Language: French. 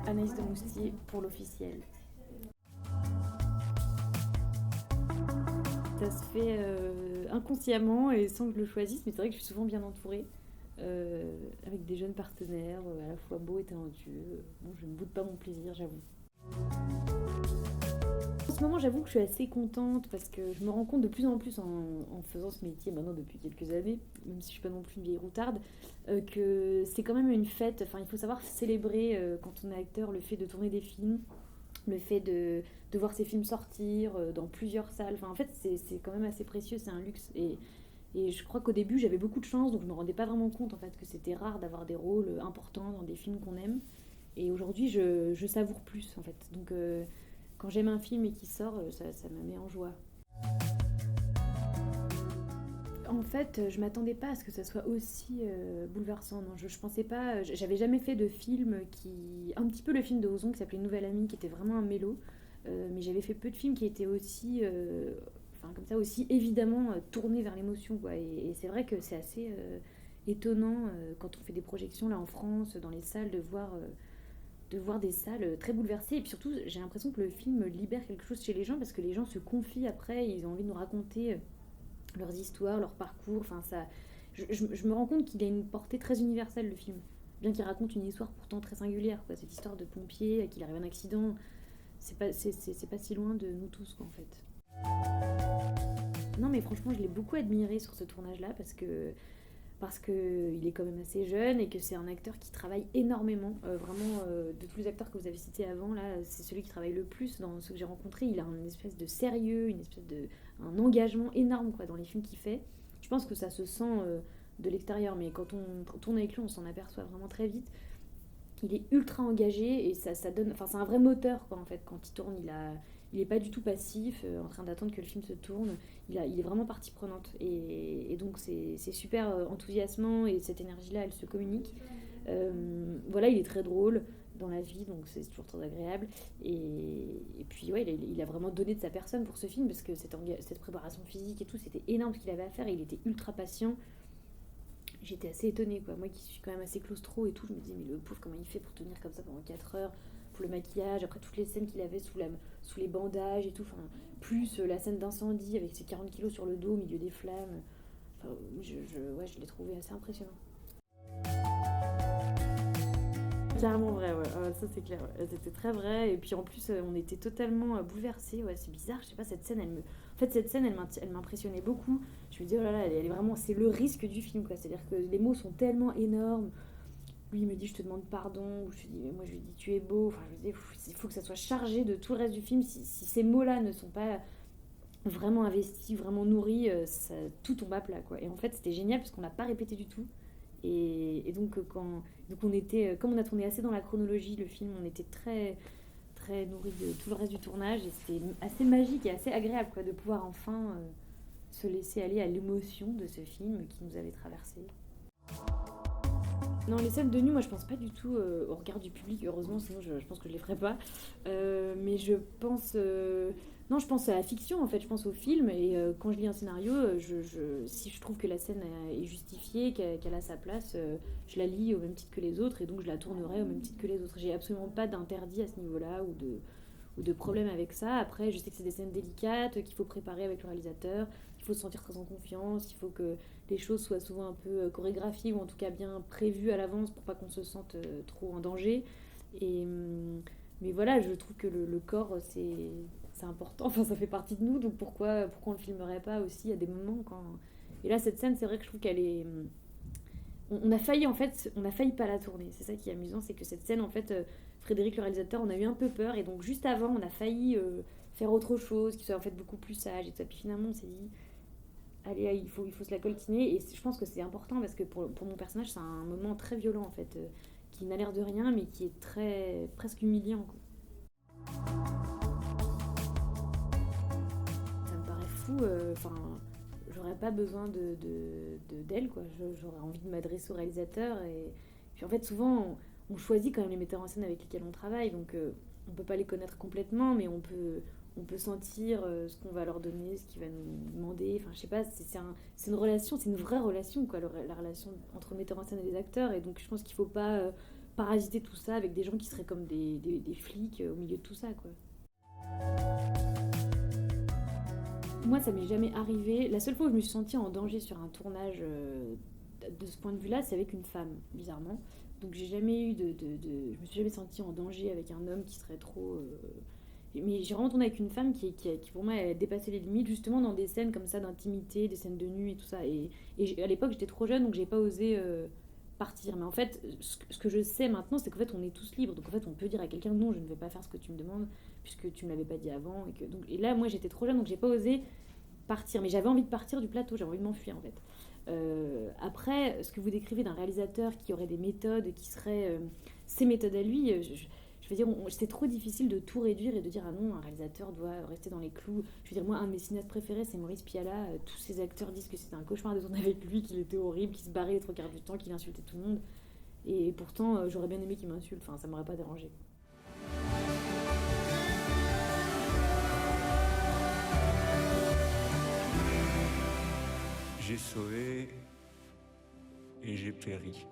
Anaïs de Moustier pour l'officiel. Ça se fait inconsciemment et sans que je le choisisse, mais c'est vrai que je suis souvent bien entourée, avec des jeunes partenaires, à la fois beaux et talentueux. Bon, je ne boude pas mon plaisir, j'avoue. En ce moment, j'avoue que je suis assez contente parce que je me rends compte de plus en plus en faisant ce métier maintenant depuis quelques années, même si je suis pas non plus une vieille routarde, que c'est quand même une fête. Enfin, il faut savoir célébrer quand on est acteur le fait de tourner des films, le fait de voir ces films sortir dans plusieurs salles. Enfin, en fait, c'est quand même assez précieux, c'est un luxe. Et je crois qu'au début, j'avais beaucoup de chance, donc je me rendais pas vraiment compte en fait que c'était rare d'avoir des rôles importants dans des films qu'on aime. Et aujourd'hui, je savoure plus en fait. Donc, quand j'aime un film et qu'il sort, ça me met en joie. En fait, je m'attendais pas à ce que ça soit aussi bouleversant. Non, je pensais pas. J'avais jamais fait de film qui. Un petit peu le film de Ozon qui s'appelait Nouvelle Amie, qui était vraiment un mélo. Mais j'avais fait peu de films qui étaient aussi. Enfin, comme ça, aussi évidemment tournés vers l'émotion, quoi. Et c'est vrai que c'est assez étonnant quand on fait des projections là en France, dans les salles, de voir des salles très bouleversées. Et puis surtout, j'ai l'impression que le film libère quelque chose chez les gens parce que les gens se confient après, ils ont envie de nous raconter leurs histoires, leurs parcours. Enfin, ça, je me rends compte qu'il a une portée très universelle, le film. Bien qu'il raconte une histoire pourtant très singulière, quoi. Cette histoire de pompier, à qui il arrive un accident, c'est pas si loin de nous tous, quoi, en fait. Non, mais franchement, je l'ai beaucoup admiré sur ce tournage-là parce que il est quand même assez jeune et que c'est un acteur qui travaille énormément. Vraiment, de tous les acteurs que vous avez cités avant, là, c'est celui qui travaille le plus dans ceux que j'ai rencontrés. Il a une espèce de sérieux, un engagement énorme quoi, dans les films qu'il fait. Je pense que ça se sent de l'extérieur, mais quand on tourne avec lui, on s'en aperçoit vraiment très vite. Il est ultra engagé et ça donne. Enfin, c'est un vrai moteur quoi, en fait. Quand il tourne, il est pas du tout passif, en train d'attendre que le film se tourne. Il est vraiment partie prenante. Et donc, c'est super enthousiasmant et cette énergie-là, elle se communique. Voilà, il est très drôle dans la vie, donc c'est toujours très agréable. Et puis, ouais, il a vraiment donné de sa personne pour ce film parce que cette préparation physique et tout, c'était énorme ce qu'il avait à faire. Et il était ultra patient. J'étais assez étonnée, quoi. Moi qui suis quand même assez claustro et tout, je me disais, mais le pauvre, comment il fait pour tenir comme ça pendant 4 heures, pour le maquillage, après toutes les scènes qu'il avait sous les bandages et tout, enfin, plus la scène d'incendie avec ses 40 kilos sur le dos au milieu des flammes. Enfin, ouais, je l'ai trouvé assez impressionnant. Carrément vrai, ouais. Ça c'est clair. Ouais. C'était très vrai. Et puis en plus, on était totalement bouleversés. Ouais, c'est bizarre. Je sais pas, cette scène, En fait, cette scène, elle m'impressionnait beaucoup. Je me dis, oh là là, elle est vraiment. C'est le risque du film, quoi. C'est-à-dire que les mots sont tellement énormes. Lui, il me dit, je te demande pardon. Ou je lui dis, mais moi, je lui dis, tu es beau. Enfin, je me dis, il faut que ça soit chargé de tout le reste du film. Si ces mots-là ne sont pas vraiment investis, vraiment nourris, tout tombe à plat, quoi. Et en fait, c'était génial parce qu'on n'a pas répété du tout. Et donc, donc on était, comme on a tourné assez dans la chronologie, le film, on était très, très nourris de tout le reste du tournage. Et c'était assez magique et assez agréable quoi, de pouvoir enfin se laisser aller à l'émotion de ce film qui nous avait traversé. Non, les scènes de nu, moi je pense pas du tout au regard du public, heureusement, sinon je pense que je les ferais pas. Mais je pense. Non, je pense à la fiction en fait, je pense au film. Et quand je lis un scénario, si je trouve que la scène est justifiée, qu'elle a sa place, je la lis au même titre que les autres et donc je la tournerai au même titre que les autres. J'ai absolument pas d'interdit à ce niveau-là ou de problème avec ça. Après, je sais que c'est des scènes délicates, qu'il faut préparer avec le réalisateur, qu'il faut se sentir très en confiance, il faut que les choses soient souvent un peu chorégraphiées ou en tout cas bien prévues à l'avance pour pas qu'on se sente trop en danger. Et, mais voilà, je trouve que le corps, c'est important, enfin ça fait partie de nous, donc pourquoi on le filmerait pas aussi à des moments quand... Et là, cette scène, c'est vrai que je trouve qu'elle est... On a failli en fait, on a failli pas la tourner. C'est ça qui est amusant, c'est que cette scène en fait, Frédéric le réalisateur, on a eu un peu peur et donc juste avant, on a failli faire autre chose qui soit en fait beaucoup plus sage et tout ça. Puis finalement, on s'est dit, allez, il faut se la coltiner et je pense que c'est important parce que pour mon personnage, c'est un moment très violent en fait, qui n'a l'air de rien mais qui est très presque humiliant. Quoi. Ça me paraît fou. Enfin, j'aurais pas besoin d'elle, quoi. J'aurais envie de m'adresser au réalisateur. Et puis en fait, souvent, on choisit quand même les metteurs en scène avec lesquels on travaille. Donc, on peut pas les connaître complètement, mais on peut sentir ce qu'on va leur donner, ce qu'ils va nous demander. Enfin, je sais pas, c'est une relation, c'est une vraie relation, quoi, la relation entre le metteur en scène et les acteurs. Et donc, je pense qu'il faut pas parasiter tout ça avec des gens qui seraient comme des flics au milieu de tout ça, quoi. Moi, ça m'est jamais arrivé. La seule fois où je me suis sentie en danger sur un tournage de ce point de vue-là, c'est avec une femme, bizarrement. Donc j'ai jamais eu je me suis jamais sentie en danger avec un homme qui serait trop. Mais j'ai vraiment tourné avec une femme qui pour moi, a dépassé les limites, justement dans des scènes comme ça d'intimité, des scènes de nu et tout ça. À l'époque, j'étais trop jeune, donc j'ai pas osé partir. Mais en fait, ce que je sais maintenant, c'est qu'en fait, on est tous libres. Donc en fait, on peut dire à quelqu'un non, je ne vais pas faire ce que tu me demandes, puisque tu me l'avais pas dit avant. Et là, moi, j'étais trop jeune, donc j'ai pas osé partir. Mais j'avais envie de partir du plateau, j'avais envie de m'enfuir en fait. Après, ce que vous décrivez d'un réalisateur qui aurait des méthodes qui seraient ses méthodes à lui, je veux dire, c'est trop difficile de tout réduire et de dire ah non, un réalisateur doit rester dans les clous. Je veux dire, moi, un de mes cinéastes préférés, c'est Maurice Pialat. Tous ses acteurs disent que c'était un cauchemar de tourner avec lui, qu'il était horrible, qu'il se barrait les trois quarts du temps, qu'il insultait tout le monde. Et pourtant, j'aurais bien aimé qu'il m'insulte. Enfin, ça m'aurait pas dérangé. J'ai sauvé et j'ai péri.